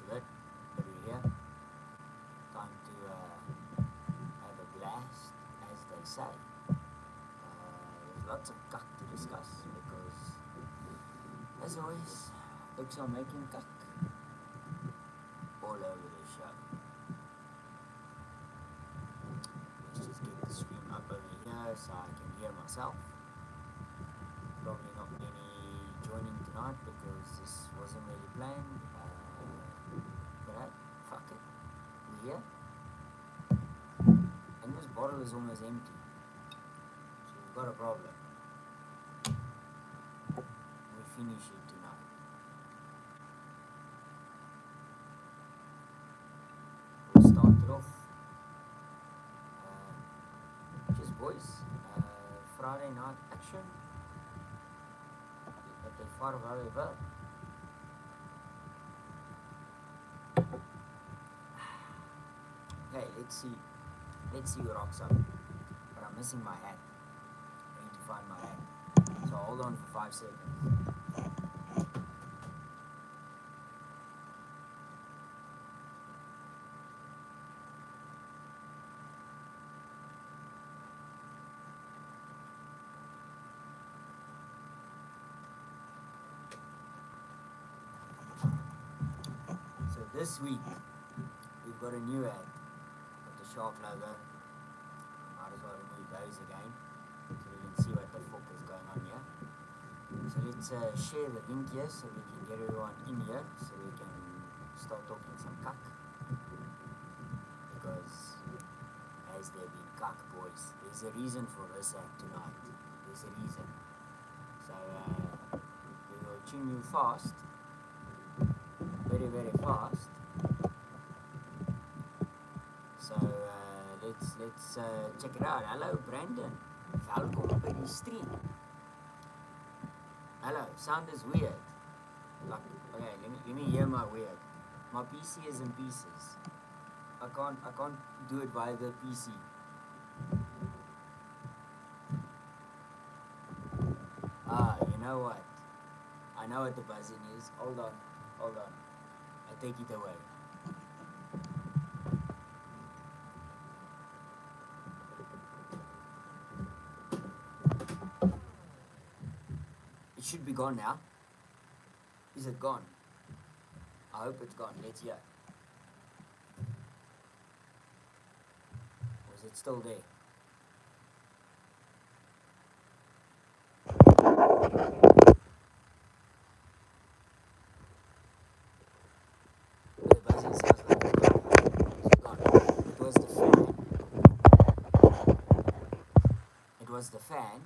good, but we're here. Time to have a blast, as they say. There's lots of cuck to discuss because, as always, looks are making cuck all over the show. Let's just get the stream up over here so I can hear myself. Probably not many joining tonight because this wasn't really planned. But hey, fuck it. We're here. And this bottle is almost empty. So we've got a problem. We finish it tonight. We'll start it off. Just boys. Friday night action. At the Fri-yeah well. Okay, let's see who rocks up. But I'm missing my hat. I need to find my hat. So hold on for 5 seconds. So this week we've got a new ad. The shark logo. Might as well remove those again so we can see what the fuck is going on here. So let's share the link here so we can get everyone in here so we can start talking some cuck. Because as there been cuck boys, there's a reason for this ad tonight. There's a reason. So we will tune you fast. Very, very fast. So let's check it out. Hello Brandon, welkom by die stream. Hello, sound is weird. Like, okay, let me hear my weird. My PC is in pieces. I can't do it via the PC. You know what? I know what the buzzing is. Hold on. I take it away. It should be gone now. Is it gone? I hope it's gone. Let's hear. Or is it still there? The buzzing sounds like it's gone. It was the fan. It was the fan.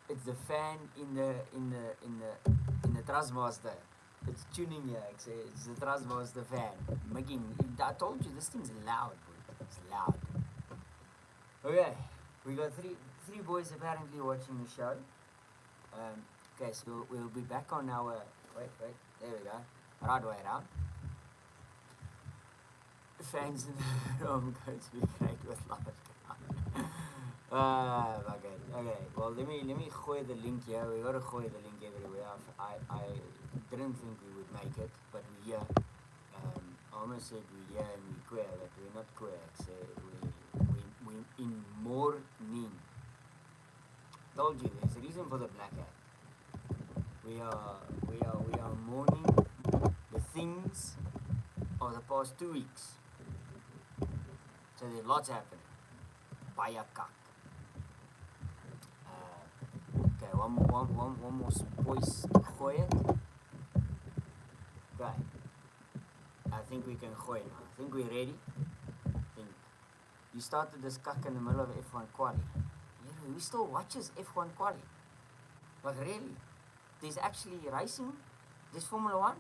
It's the fan in the Trustmaster. It's tuning here. It's the Trustmaster fan. I told you this thing's loud, boy. It's loud. Okay, we got three boys apparently watching the show. Okay, so we'll be back on our wait. There we go. Right way around. Fans in the room going to be great with large okay. Well, let me gooi the link here. We gotta gooi the link everywhere. I didn't think we would make it, but we're here. I almost said we're here and we're queer, but we're not queer. It's we in mourning. Told you, there's a reason for the black hat. We are mourning the things of the past 2 weeks. So there's lots happening. Fri-yeah cuck. Okay, one more voice to gooi it. Okay. I think we can gooi now. I think we're ready. You started this cuck in the middle of F1 quali. You know, who still watches F1 quali? Like really? There's actually racing? There's Formula 1?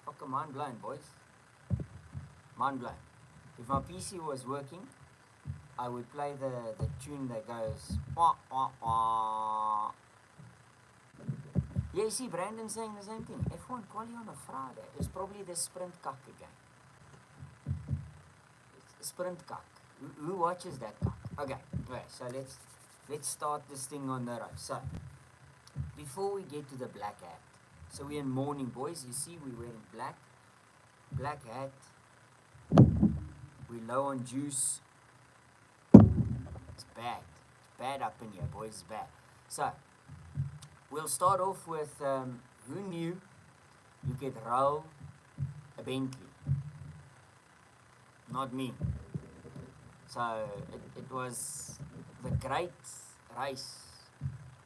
Fucking mind blown, boys. Mind blown. If my PC was working, I would play the tune that goes wah, wah, wah. Yeah, you see Brandon saying the same thing. F1 quali on a Friday. It's probably the sprint cuck again. It's sprint cuck. Who watches that cuck? Okay, so let's start this thing on the road. So, before we get to the black hat, So we're in mourning, boys. You see, we're wearing black hat. We're low on juice. It's bad. It's bad up in here, boys. It's bad. So we'll start off with who knew you could roll a Bentley? Not me. So it was the great race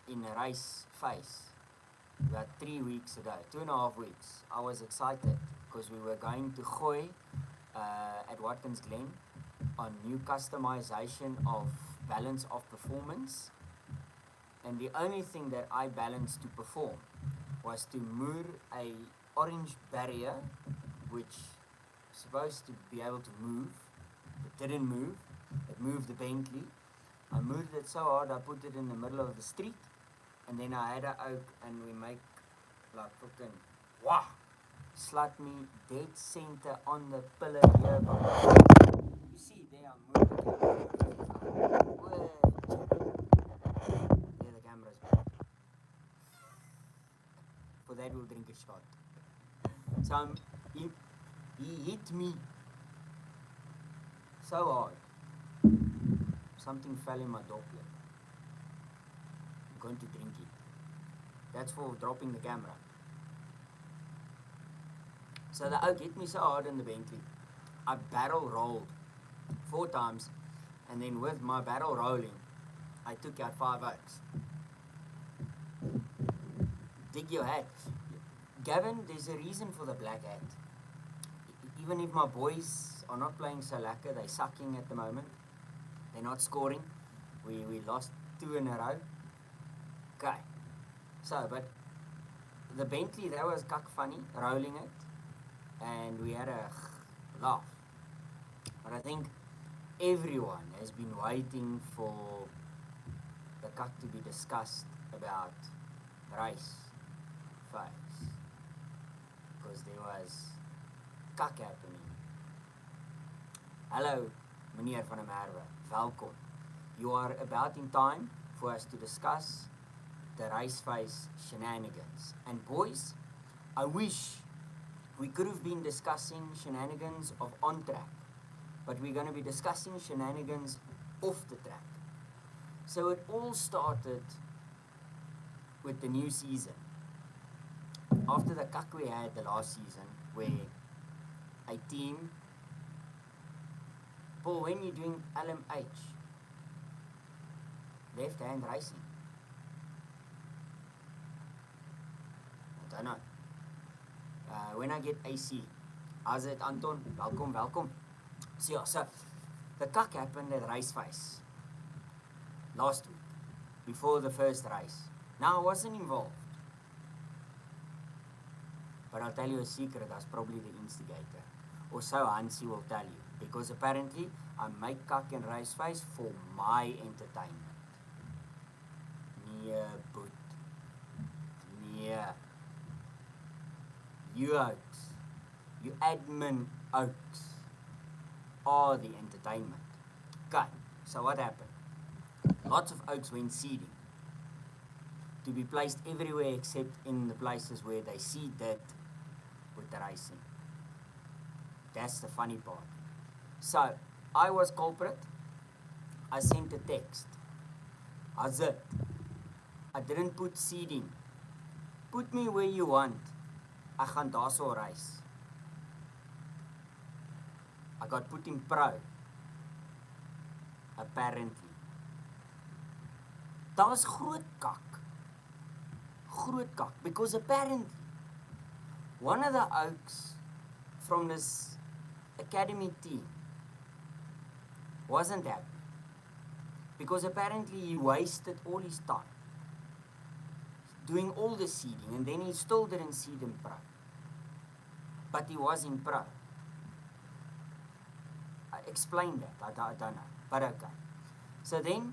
in a race phase about 3 weeks ago, 2.5 weeks. I was excited because we were going to Gooi at Watkins Glen on new customization of balance of performance, and the only thing that I balanced to perform was to moor a orange barrier which was supposed to be able to move. It didn't move. It moved the Bentley. I moved it so hard I put it in the middle of the street, and then I had an oak and we make like fucking wah, slut me dead center on the pillar here. You see there I'm moving. There the camera's back. For that we'll drink a shot. So he hit me so hard. Something fell in my Doppler. I'm going to drink it. That's for dropping the camera. So the oak hit me so hard in the Bentley. I barrel rolled 4 times, and then with my barrel rolling, I took out 5 oaks. Dig your hat. Gavin, there's a reason for the black hat. Even if my boys are not playing so lacquer, they're sucking at the moment. They're not scoring. We lost 2 in a row. Okay. So, but the Bentley, that was cuck funny, rolling it. And we had a laugh. But I think everyone has been waiting for the cuck to be discussed about race phase. Because there was cuck happening. Hello, meneer van der Merwe. Welkom. You are about in time for us to discuss the race phase shenanigans. And boys, I wish we could have been discussing shenanigans of on track, but we're going to be discussing shenanigans off the track. So it all started with the new season. After the cuck we had the last season, where a team, Paul, when you're doing LMH, left hand racing, I don't know. When I get AC, how's it, Anton? Welkom. So yeah, so the cuck happened at race phase last week, before the first race. Now I wasn't involved, but I'll tell you a secret, that's probably the instigator. Or so Hansie will tell you, because apparently I make cuck and race phase for my entertainment. Nee, boet. Nee. You oaks, you admin oaks, are the entertainment. Okay, so what happened? Lots of oaks went seeding, to be placed everywhere except in the places where they seeded with the racing. That's the funny part. So, I was culprit. I sent a text. How's it? I didn't put seeding. Put me where you want. Ek gaan daarso reis. I got put in pro. Apparently. Daar was groot kak. Groot kak. Because apparently, one of the oaks from this academy team wasn't happy. Because apparently he wasted all his time doing all the seeding, and then he still didn't seed in pro. But he was in pro. I explained that, I don't know, but okay. So then,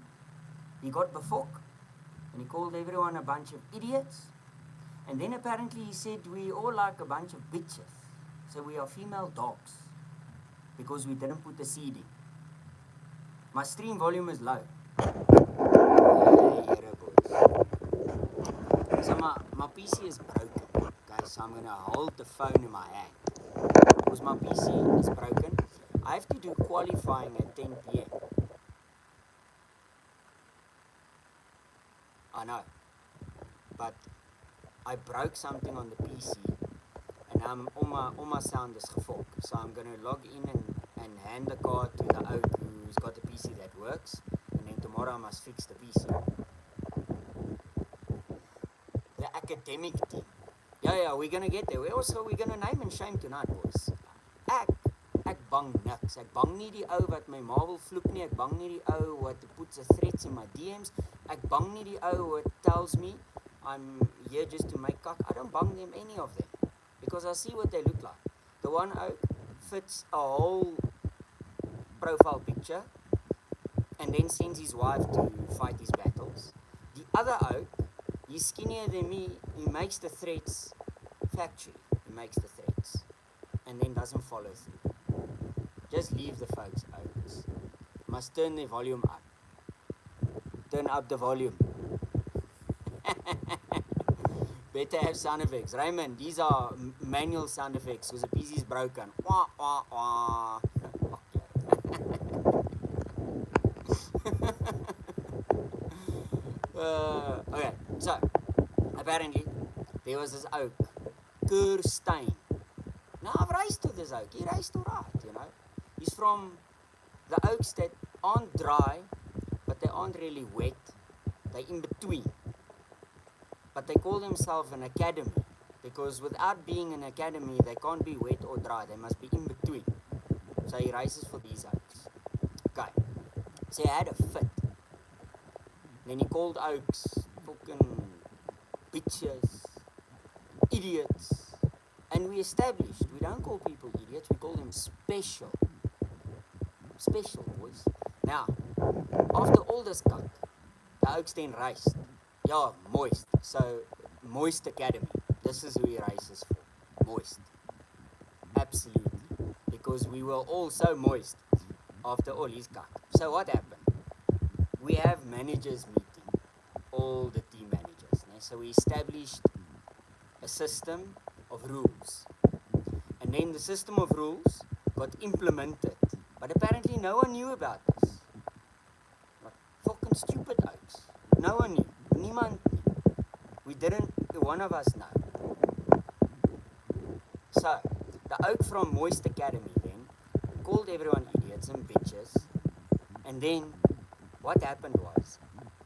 he got befok, and he called everyone a bunch of idiots, and then apparently he said we all like a bunch of bitches, so we are female dogs, because we didn't put the seeding. My stream volume is low. So my PC is broken, Okay, so I'm going to hold the phone in my hand. Because my PC is broken, I have to do qualifying at 10 p.m. I know. But I broke something on the PC and all my sound is gefok. So I'm going to log in and hand the card to the oak who's got a PC that works. And then tomorrow I must fix the PC. The academic team. Yeah, we're going to get there. We're going to name and shame tonight, boys. Ek bang niks. Ek bang nie die ou wat my ma wil vloek nie. Ek bang nie die ou wat puts a threats in my DMs. Ek bang nie die ou wat tells me I'm here just to make cock. I don't bang them, any of them. Because I see what they look like. The one oak fits a whole profile picture and then sends his wife to fight his battles. The other oak, he's skinnier than me. He makes the threats factually. He makes the threats and then doesn't follow through. Just leave the folks out. Must turn the volume up. Turn up the volume. Better have sound effects. Raymond, these are manual sound effects because the PC is broken. Wah, wah, wah. Okay, so apparently there was this oak, Kirstein. Now I've raced to this oak. He raced alright, you know. He's from the oaks that aren't dry, but they aren't really wet. They're in between. But they call themselves an academy because without being an academy, they can't be wet or dry. They must be in between. So he races for these oaks. Okay. So he had a fit. Then he called oaks fucking bitches, idiots. And we established, we don't call people idiots, we call them special. Special, boys. Now, after all this cuck, the oaks then raced. Yeah, Moist. So, Moist Academy. This is who he races for. Moist. Absolutely. Because we were all so moist after all his cuck. So what happened? We have managers meeting. All the team managers. So we established a system of rules. And then the system of rules got implemented. But apparently no one knew about this. Like fucking stupid oaks. No one knew. Niemand knew. We didn't, one of us know. So, the oak from Moist Academy then called everyone idiots and bitches. And then what happened was,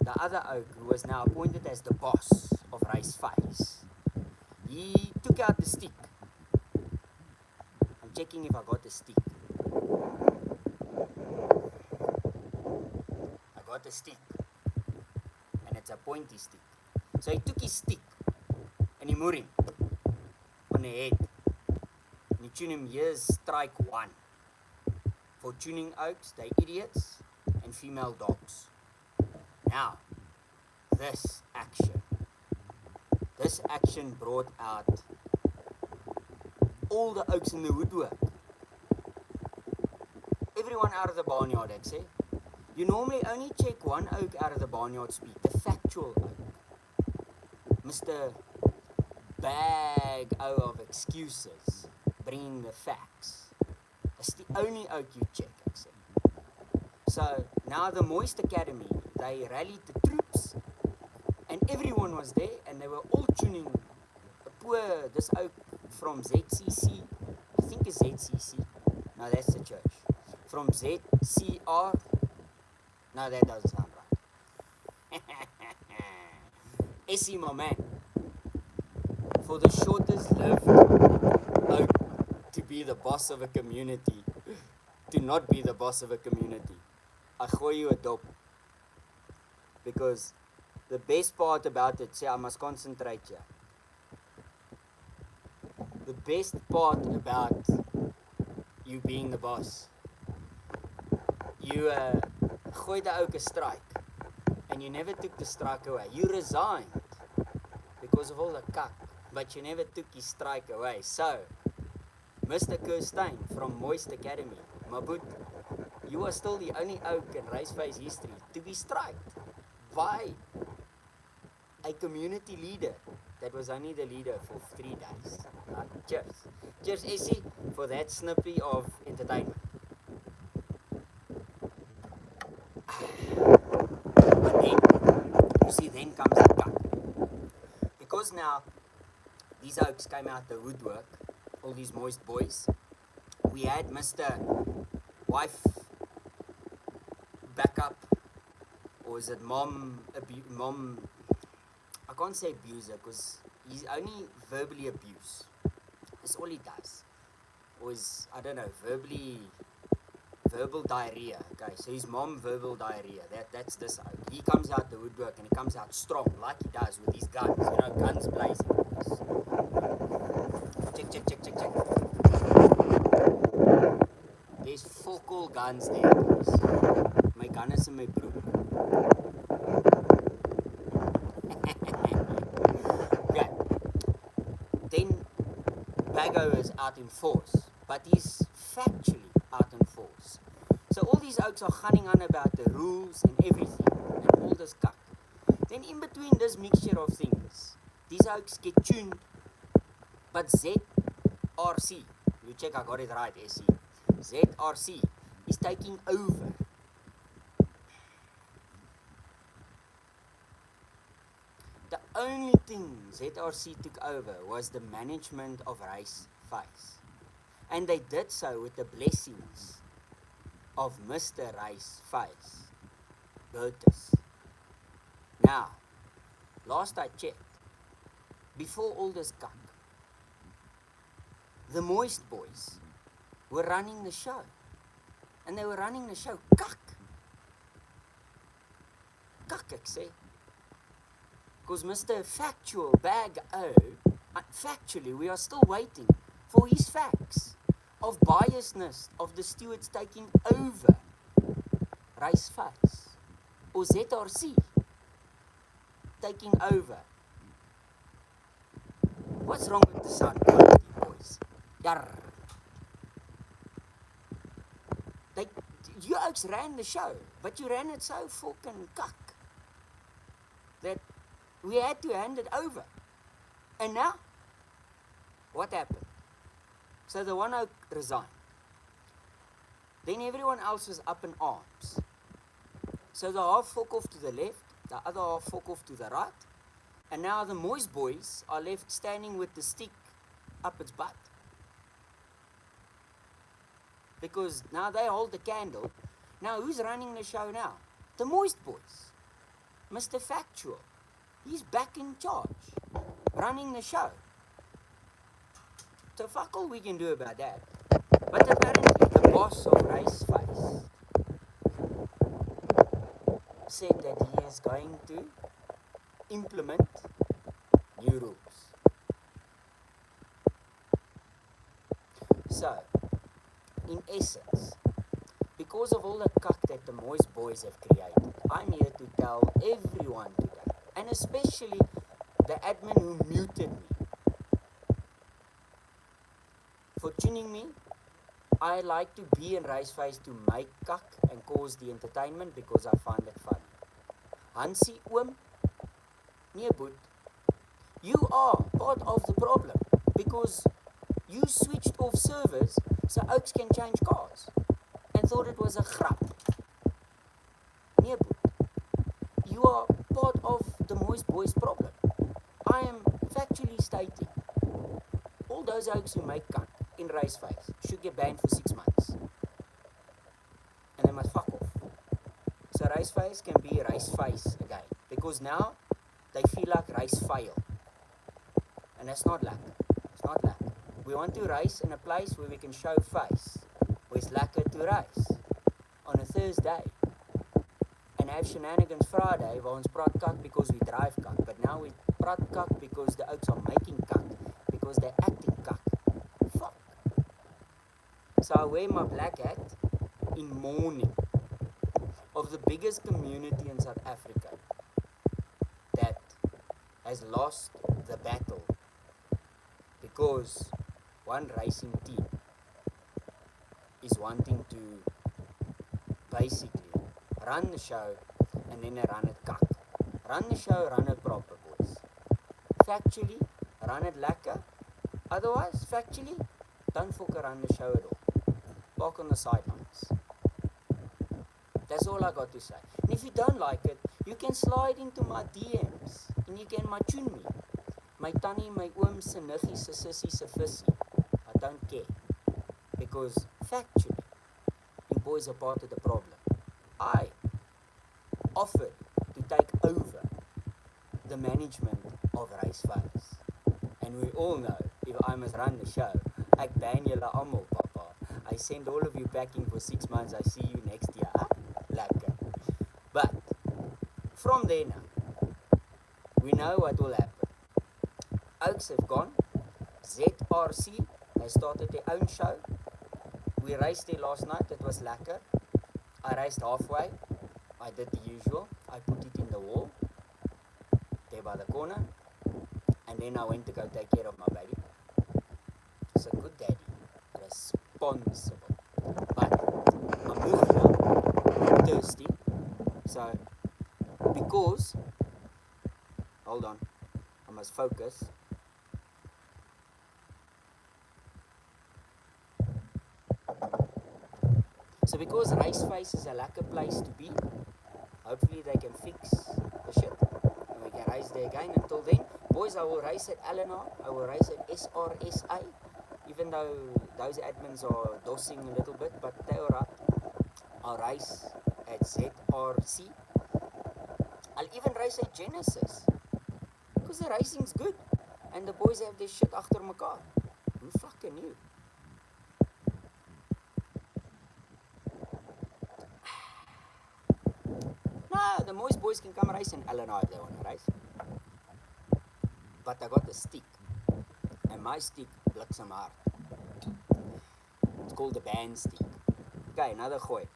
the other oak who was now appointed as the boss of Race Phase, he took out the stick. I'm checking if I got the stick. I got the stick. And it's a pointy stick. So he took his stick and he moved him on the head. And he tuned him, here's strike one. For tuning oaks, they idiots and female dogs. Now, this action brought out all the oaks in the woodwork. Everyone out of the barnyard, I'd say. You normally only check one oak out of the barnyard speed, the factual oak. Mr. Bag O of excuses, bringing the facts. That's the only oak you check, actually. So now the Moist Academy, they rallied the troops, and everyone was there, and they were all tuning this oak from ZCC, I think it's ZCC, no, that's the church, from ZCR, no, that doesn't sound right, Essie, my man, for the shortest lived oak to be the boss of a community, to not be the boss of a community, I gooi you a dop, because the best part about it, say I must concentrate here. The best part about you being the boss, you gooide ook a strike, and you never took the strike away. You resigned because of all the kak, but you never took his strike away. So, Mr. Kirstein from Moist Academy, Mabut, you are still the only oak in Race Phase history to be striked by a community leader that was only the leader for 3 days. Cheers. Cheers, Essie, for that snippy of entertainment. But then, you see, then comes the cut. Because now, these oaks came out the woodwork, all these moist boys. We had Mr. Wife backup, or is it mom, I can't say abuser, because he's only verbally abuse. That's all he does. Or is, I don't know, verbal diarrhea. Okay, so his mom verbal diarrhea. That's this oak. He comes out the woodwork and he comes out strong, like he does with his guns. You know, guns blazing. Check. There's fuck all guns there, guys. My gun is in my broek. Okay. Then Bago is out in force, but he's factually out in force. So all these oaks are gunning on about the rules and everything, and all this cuck. Then in between this mixture of things, these oaks get tuned, but ZRC, you check I got it right, SC, ZRC is taking over. The only thing ZRC took over was the management of Rice Face. And they did so with the blessings of Mr. Rice Face, Bertus. Now, last I checked, before all this cuck, the Moist Boys were running the show. And they were running the show cuck. Cuck, ek sê. Because Mr. Factual Bag O, factually, we are still waiting for his facts of biasness of the stewards taking over Rice Face, or ZRC taking over. What's wrong with the sound quality, boys? Yarr. You oaks ran the show, but you ran it so fucking cuck that we had to hand it over. And now, what happened? So the one oak resigned. Then everyone else was up in arms. So the half fuck off to the left, the other half fuck off to the right. And now the Moist Boys are left standing with the stick up its butt. Because now they hold the candle. Now who's running the show now? The Moist Boys. Mr. Factual. He's back in charge. Running the show. So fuck all we can do about that. But apparently the boss of Rice Face said that he is going to implement new rules. So, in essence, because of all the cuck that the Moist Boys have created, I'm here to tell everyone today, and especially the admin who muted me, for tuning me. I like to be in Rice Face to make cuck and cause the entertainment because I find it fun. Hansie oom, nee boet, you are part of the problem because you switched off servers so oaks can change cars and thought it was a grap. Nee boet, you are part of the Moist Boys problem. I am factually stating all those oaks who make cuck in Rice Face should get banned for 6 months. And they must fuck off. So Rice Face can be Rice Face again. Because now they feel like rice fail. And that's not luck. It's not luck. We want to race in a place where we can show face. Where it's lekker to race. On a Thursday. And have Shenanigans Friday waar ons praat kak because we drive kak. But now we praat kak because the oaks are making kak. Because they're acting kak. Fuck. So I wear my black hat in mourning of the biggest community in South Africa that has lost the battle because one racing team is wanting to basically run the show and then they run it cuck. Run the show, run it proper, boys. factually, run it lekker. Otherwise, factually, don't fuck around the show at all. Park on the sidelines. That's all I got to say. And if you don't like it, you can slide into my DMs and you can matchoon me. My tannie, my oom, se niggie, se sissie, se vissie. I don't care. Because factually, you boys are part of the problem. I offered to take over the management of Rice Face. And we all know, if I must run the show, ek ban julle almal, papa. I send all of you packing for 6 months. I see you next year. Lekker. But, from there now, we know what will happen. Oaks have gone. ZRC has started their own show. We raced there last night. It was lekker. I raced halfway. I did the usual. I put it in the wall, there by the corner, and then I went to go take care of my baby. It's a good daddy, responsible. But I'm moving now, thirsty. So, because, hold on, I must focus. So because Rice Face is a lekker place to be, hopefully they can fix the shit and we can race there again. Until then, boys, I will race at LNR, I will race at SRSA, even though those admins are dossing a little bit, but they're alright. I'll race at ZRC. I'll even race at Genesis, because the racing's good and the boys have their shit achter mekaar. Who fucking knew? No, the Moist boys can come race in LNR if they want to race. But I got the stick. And my stick bliksem hard. It's called the band stick. Okay, another gooi.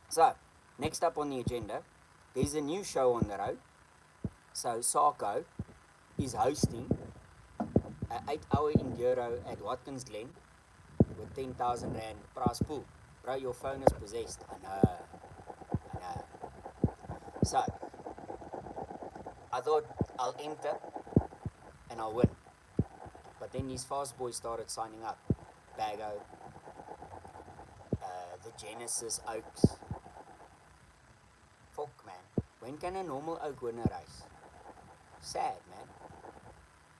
So, next up on the agenda, there's a new show on the road. So, Sarko is hosting an 8-hour enduro at Watkins Glen with 10,000 Rand prize pool. Bro, your phone is possessed. I know. So, I thought I'll enter and I'll win. But then these fast boys started signing up. Bago, the Genesis Oaks. Fuck, man. When can a normal oak win a race? Sad, man.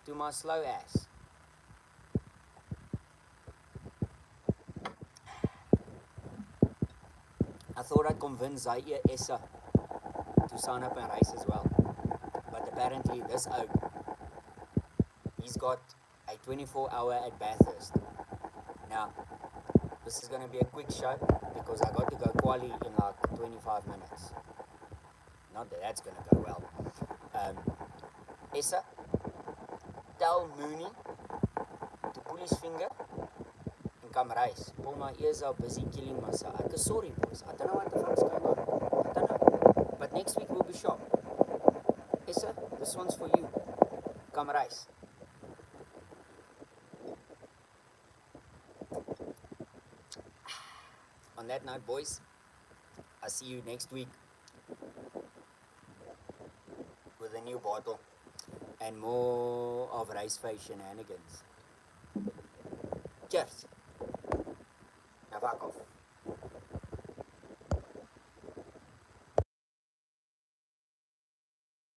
To my slow ass. I thought I'd convince Fri-yeah Essa to sign up and race as well. But apparently this oak, he's got a 24-hour at Bathurst. Now, this is going to be a quick show because I got to go quali in like 25 minutes. Not that that's going to go well. Essa, tell Mooney to pull his finger and come race. Paul, my ears are busy killing myself. I'm sorry, boys. I don't know what the fuck's going on. I don't know. But next week we'll be sharp. Essa, this one's for you. Come race. On that note, boys, I'll see you next week with a new bottle and more of Fri-yeah Shenanigans. Cheers. Now fuck off.